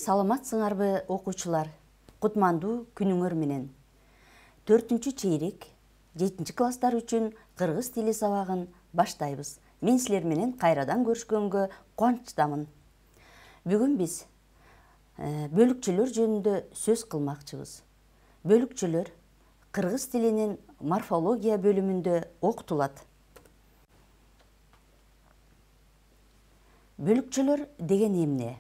саламатсыңарбы окуучулар? Кутмандуу күнүңөр менен. 4-чейрек 7 класстар үчүн кыргыз тили сабагын баштайбыз. Мен силер менен кайрадан көрүшкөнгө кубанычтамын. Бүгүн биз бөлүкчөлөр жөнүндө сөз кылмакчыбыз. Бөлүкчөлөр кыргыз тилинин морфология бөлүмүндө окутулат. Бөлүкчөлөр деген эмне?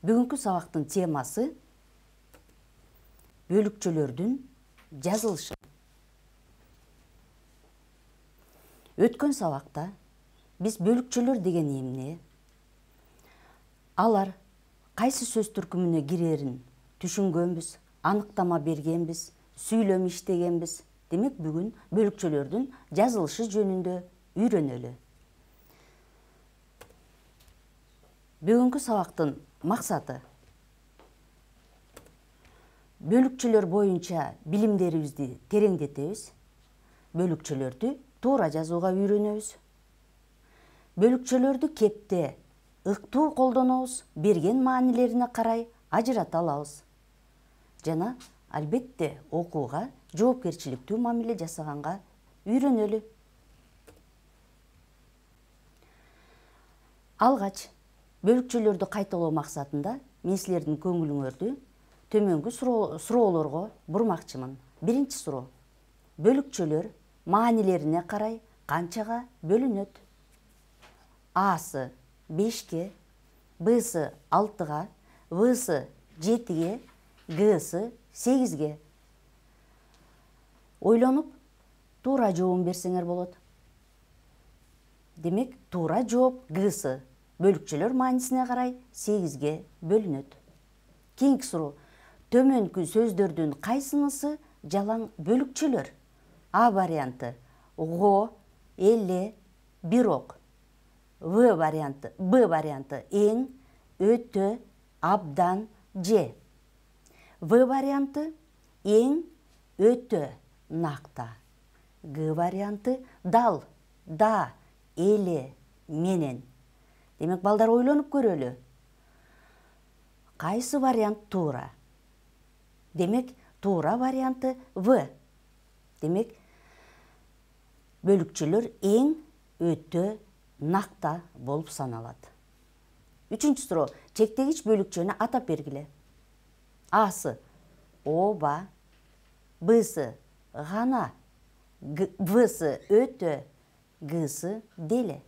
Бүгүнкү сабактын темасы бөлүкчөлөрдүн жазылышы. Өткөн сабакта биз бөлүкчөлөр деген эмне, алар кайсы сөз түркүмүнө кирерин түшүнгөнбүз, аныктама бергенбиз, сүйлөм иштегенбиз. Демек бүгүн бөлүкчөлөрдүн жазылышы жөнүндө үйрөнөлү. Бүгүнкү сабактын максаты бөлүкчөлөр боюнча билимдерибизди тереңдетебиз, бөлүкчөлөрдү туура жазууга үйрөнөбүз, бөлүкчөлөрдү кепте ыктуу колдонобуз, берген маанилерине карай ажырата алабыз. Жана албетте окууга жоопкерчиликтүү мамиле жасаганга үйрөнөлү. Алгач бөлүкчөлөрдү кайталоо максатында мен силердин көңүлүңөрдү төмөнгү суроолорго бурмакчымын. Биринчи суроо. Бөлүкчөлөр маанилерине карай канчага бөлүнөт? Асы 5-ке, Б'сы 6-га, В'сы 7-ге, Г'сы 8-ге. Ойлонуп, туура жообун берсеңер болот. Демек, туура жооп Г'сы бөлүкчөлөр маанисине карай 8-ге бөлүнөт. Кийинки суроо. Төмөнкү сөздөрдүн кайсынысы жалаң бөлүкчөлөр? А варианты го, эле, бирок. Б варианты эң, өтө, абдан, же. В варианты эң, өтө, накта. Г варианты дал, да, эле, менен. Демек, балдар ойлонуп көрөлү. Кайсы вариант туура? Демек, туура варианты В. Демек, бөлүкчөлөр эң, өтө, накта болуп саналат. Үчүнчү суроо. Чектегич бөлүкчөнү атап бергиле. Асы оба, Б'сы гана, В'сы өтө, Г'сы деле.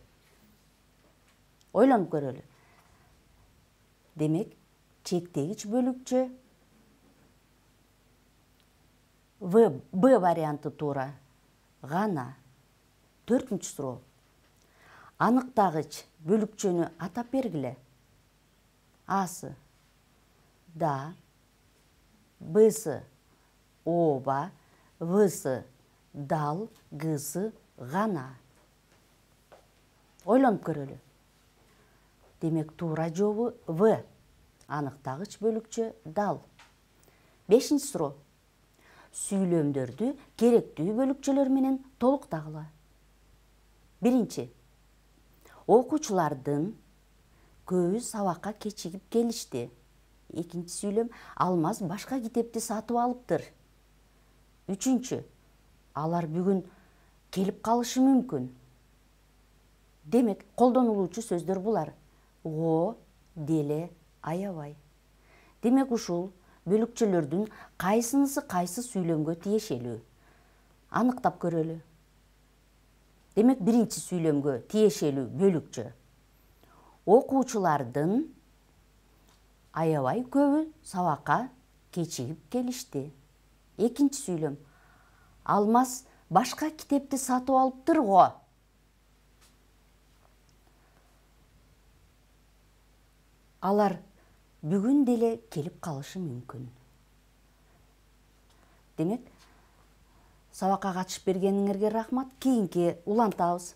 Ойлонуп көрөлү. Демек, чектегич бөлүкчө Б варианты туура, гана. Төртүнчү суроо. Аныктагыч бөлүкчөнү атап бергиле. Асы да, Б'сы оба, В'сы дал, Г'сы гана. Ойлонуп көрөлү. Демек, туура жообу В. Аныктагыч бөлүкчө дал. Бешинчи суроо. Сүйлөмдөрдү керектүү бөлүкчөлөр менен толуктагыла. Биринчи. Окуучулардын көбү сабакка кечигип келишти. Экинчи сүйлөм. Алмаз башка китепти сатып алыптыр. Үчүнчү. Алар бүгүн келип калышы мүмкүн. Демек, колдонулуучу сөздөр булар. Го, деле, аябай. Демек, ушул бөлүкчөлөрдүн кайсынысы кайсы сүйлөмгө тиешелүү? Аныктап көрөлү. Демек, биринчи сүйлөмгө тиешелүү бөлүкчө. Окуучулардын аябай көбү сабакка кечигип келишти. Экинчи сүйлөм. Алмаз башка китепти сатып алыптыр го. Алар бүгүн деле келип калышы мүмкүн. Демек, сабакка катышып бергениңерге рахмат. Кийинки улантабыз.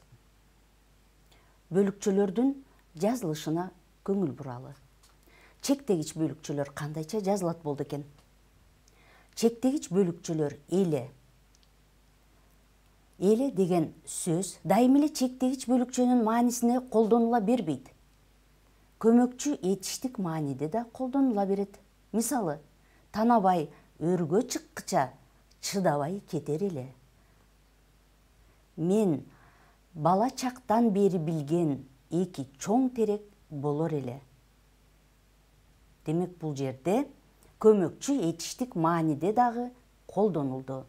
Бөлүкчөлөрдүн жазылышына көңүл буралы. Чектегич бөлүкчөлөр кандайча жазылат болду экен? Чектегич бөлүкчөлөр эле Эле деген сөз дайым эле чектегич бөлүкчөнүн маанисине колдонула бербейт. Көмөкчү этиштик мааниде да колдонула берет. Мисалы, танабай өргө чыккыча чыдабай кетер эле. Мен бала чактан бери билген эки чоң терек болор эле. Демек бул жерде көмөкчү этиштик мааниде дагы колдонулду.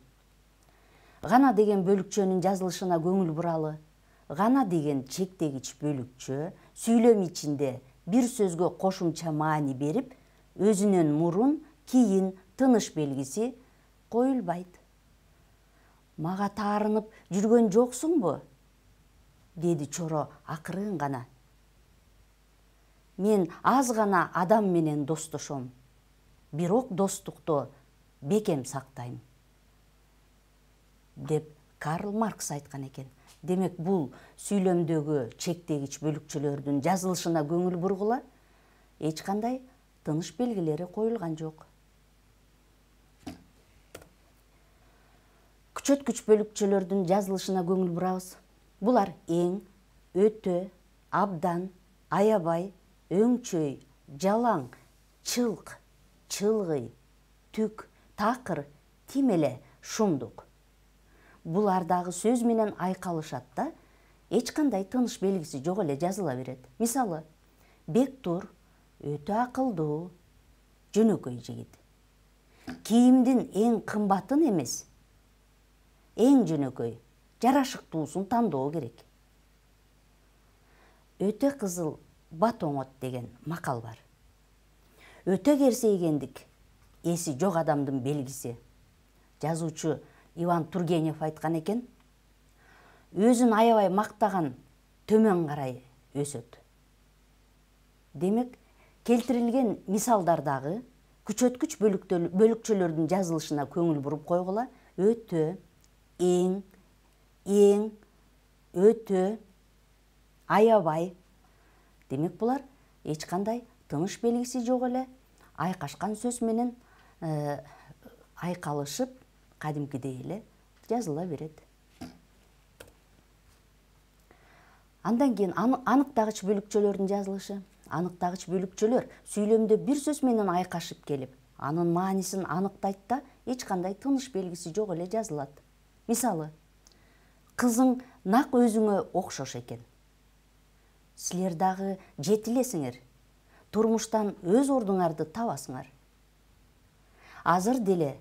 Гана деген бөлүкчөнүн жазылышына көңүл буралы. Гана деген чектегич бөлүкчө сүйлөм ичинде бир сөзгө кошумча маани берип, өзүнөн мурун, кийин тыныш белгиси коюлбайт. Мага таарынып жүргөн жоксуңбу? Деди чоро акырын гана. Мен аз гана адам менен достошом, бирок достукту бекем сактайм, деп Карл Маркс айткан экен. Демек бул сүйлөмдөгү чектегич бөлүкчөлөрдүн жазылышына көңүл бургула, эч кандай тыныш белгилери коюлган жок. Күчөткүч бөлүкчөлөрдүн жазылышына көңүл бурабыз. Булар эң, өтө, абдан, аябай, өңчөй, жалаң, чылк, чылгый, түк, такыр, тим эле, шумдук. Булар дагы сөз менен айкалышат да, эч кандай тыныш белгиси жок эле жазыла берет. Мисалы, Бектур өтө акылдуу, жөнөкөй жигит. Кийимдин эң кымбатын эмес, эң жөнөкөй, жарашыктуусун тандоо керек. Өтө кызыл бат оңот деген макал бар. Өтө керсейгендик эси жок адамдын белгиси. Жазуучу Иван Тургенев айткан экен, өзүн аябай мактаган төмөн карай өсөт. Демек, келтирилген мисалдардагы күчөткүч бөлүкчөлөрдүн жазылышына көңүл буруп койгула. Өтө, эң, өтө, аябай. Демек булар эч кандай тыныш белгиси жок эле, айкашкан сөз менен айкалышып, кадимкидей эле жазыла берет. Андан кийин аныктагыч бөлүкчөлөрдүн жазылышы. Аныктагыч бөлүкчөлөр сүйлөмдө бир сөз менен айкашып келип, анын маанисин аныктайт да, эч кандай тыныш белгиси жок эле жазылат. Мисалы, кызың нак өзүңө окшош экен. Силер дагы жетилесиңер, турмуштан өз ордуңарды табасыңар. Азыр деле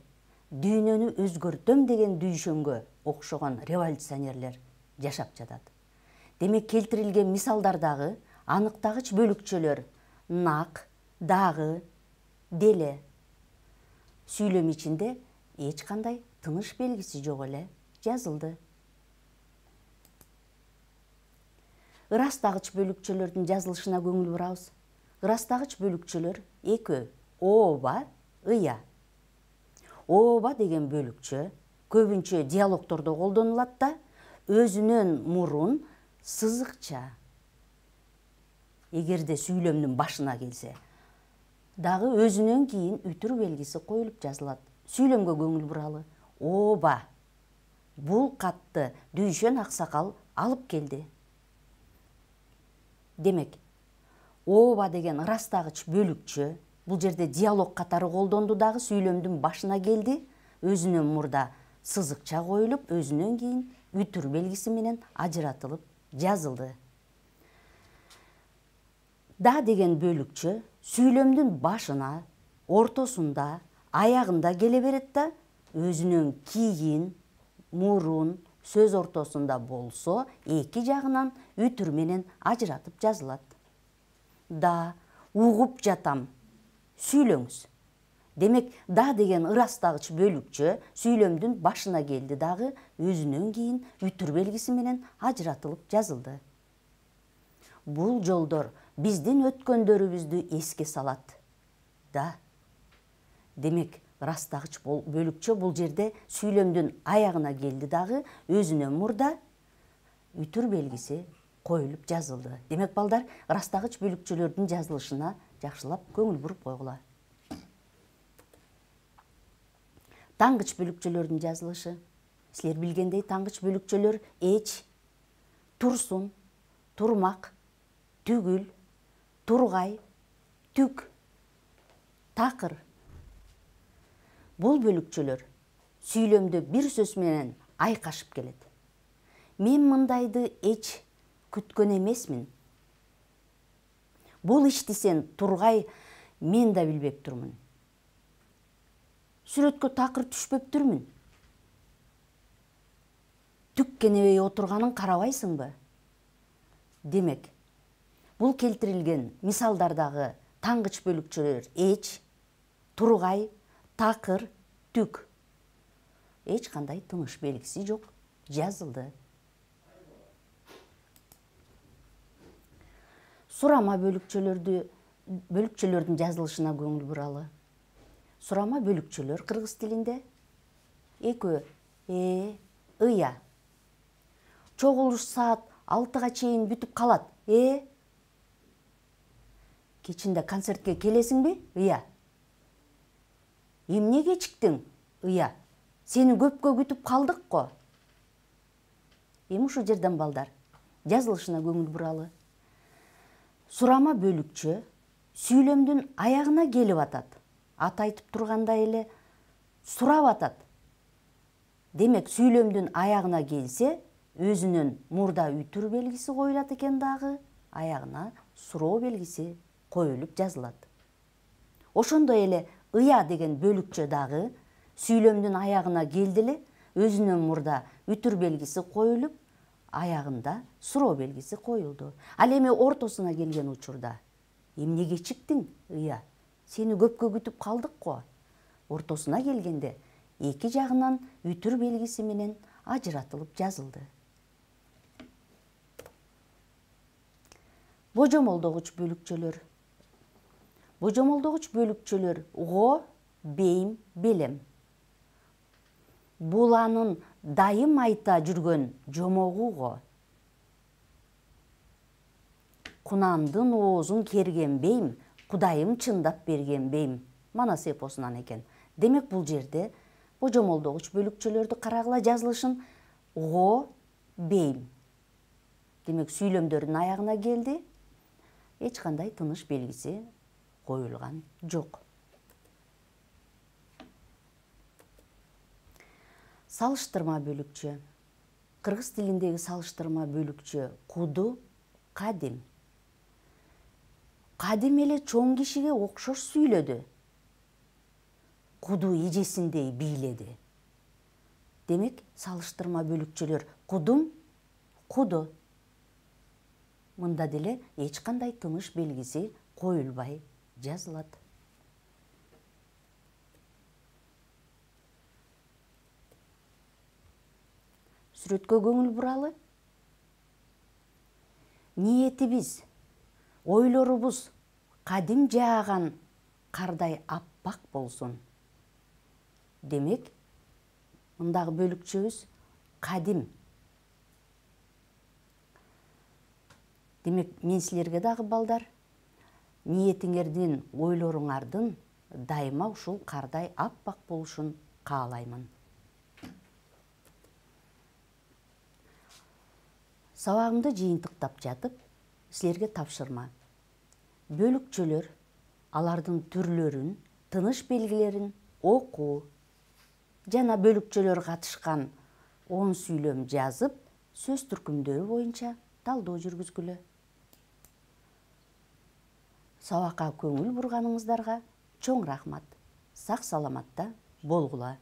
дүйнөнү өзгөртөм деген дүйшөнгө окшогон революционерлер жашап жатат. Демек, келтирилген мисалдардагы аныктагыч бөлүкчөлөр нак, дагы, деле. Сүйлөм ичинде эч кандай тыныш белгиси жок эле жазылды. Ырастагыч бөлүкчөлөрдүн жазылышына көңүл бурабыз. Ырастагыч бөлүкчөлөр экөө: ооба, ыя. Ооба деген бөлүкчө көбүнчө диалогтордо колдонулат да, өзүнөн мурун сызыкча. Эгерде сүйлөмдүн башына келсе, дагы өзүнөн кийин үтүр белгиси коюлуп жазылат. Сүйлөмгө көңүл буралы. Ооба, бул катты Дүйшөн аксакал алып келди. Демек, ооба деген ырастагыч бөлүкчө бул жерде диалог катары колдонду дагы, сүйлөмдүн башына келди, өзүнөн мурда сызыкча коюлуп, өзүнөн кийин үтүр белгиси менен ажыратылып жазылды. Да деген бөлүкчө сүйлөмдүн башына, ортосунда, аягында келе берет да, өзүнөн кийин, мурун, сөз ортосунда болсо, эки жагынан үтүр менен ажыратып жазылат. Да, угуп жатам, сүйлөңүз. Демек, да деген ырастагыч бөлүкчө сүйлөмдүн башына келди дагы, өзүнөн кийин үтүр белгиси менен ажыратылып жазылды. Бул жолдор биздин өткөндөрүбүздү эске салат. Да. Демек, ырастагыч бөлүкчө бул жерде сүйлөмдүн аягына келди дагы, өзүнөн мурда үтүр белгиси коюлуп жазылды. Демек, балдар, ырастагыч бөлүкчөлөрдүн жазылышына жакшылап көңүл буруп койгула. Тангыч бөлүкчөлөрдүн жазылышы. Силер билгендей таңгыч бөлүкчөлөр эч, турсун, турмак, түгүл, тургай, түк, такыр. Бул бөлүкчөлөр сүйлөмдө бир сөз менен айкашып келет. Мен мындайды эч күткөн эмесмин. Бул ишти сен тургай, мен да билбеп турмун. Сүрөткө такыр түшпөптүрмүн. Түк кенебей отурганын карабайсыңбы? Демек, бул келтирилген мисалдардагы таңгыч бөлүкчөлөр эч, тургай, такыр, түк. Эч кандай тыныш белгиси жок, жазылды. Сурама бөлүкчөлөрдүн жазылышына көңүл буралы. Сурама бөлүкчөлөр кыргыз тилинде экөө, ыя. Чогулуш саат 6-га чейин бүтүп калат. Кечинде концертке келесиңби? Ыя. Эмне кечиктиң? Ыя. Сени көпкө күтүп калдык го. Ушул жерден балдар жазылышына көңүл буралы. Сурама бөлүкчө сүйлөмдүн аягына келип атат. Аты айтып тургандай эле сурап атат. Демек, сүйлөмдүн аягына келсе, өзүнөн мурда үтүр белгиси коюлат экен дагы, аягына суроо белгиси коюлуп жазылат. Ошондой эле ыя деген бөлүкчө дагы сүйлөмдүн аягына келди эле, өзүнөн мурда үтүр белгиси коюлуп, аягында суроо белгиси коюлду. Ал эми ортосуна келген учурда эмне кечиктиң? Ыя. Сени көпкө күтүп калдык го. Ортосуна келгенде эки жагынан үтүр белгиси менен ажыратылып жазылды. Божомолдогуч бөлүкчөлөр. Божомолдогуч бөлүкчөлөр го, бейим, белем. Бул анын дайым айта жүргөн жомогу го. Кунандын оозун керген бейим, Кудайым чындап берген бейим. Манас эпосунан экен. Демек, бул жерде божомолдогуч бөлүкчөлөрдү карагыла, жазылышын го, бейим. Демек, сүйлөмдөрдүн аягына келди. Эч кандай тыныш белгиси коюлган жок. Салыштырма бөлүкчө. Кыргыз тилиндеги салыштырма бөлүкчө куду, кадим. Кадим эле чоң кишиге окшош сүйлөдү. Куду эжесиндей бийледи. Демек, салыштырма бөлүкчөлөр кудум, куду. Мында деле эч кандай тыныш белгиси коюлбай жазылат. Сүрөткө көңүл буралы. Ниетибиз, ойлорубуз кадим жааган кардай аппак болсун. Демек, мындагы бөлүкчөбүз кадим. Демек, мен силерге дагы балдар, ниетиңердин, ойлоруңардын дайыма ушул кардай аппак болушун каалаймын. Сабагымды жыйынтыктап жатып, силерге тапшырма. Бөлүкчөлөр, алардын түрлөрүн, тыныш белгилерин окуу жана бөлүкчөлөр катышкан 10 сүйлөм жазып, сөз түркүмдөрү боюнча талдоо жүргүзгүлө. Сабакка көңүл бурганыңыздарга чоң рахмат. Сак саламатта болгула.